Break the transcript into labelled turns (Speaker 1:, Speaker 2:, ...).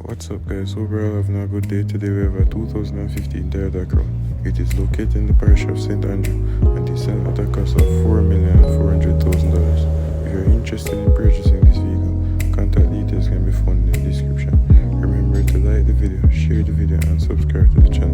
Speaker 1: What's up guys, hope you're all having a good day. Today we have a 2015 Toyota Crown. It is located in the parish of St. Andrew and is selling at a cost of $4,400,000. If you're interested in purchasing this vehicle, contact details can be found in the description. Remember to like the video, share the video and subscribe to the channel.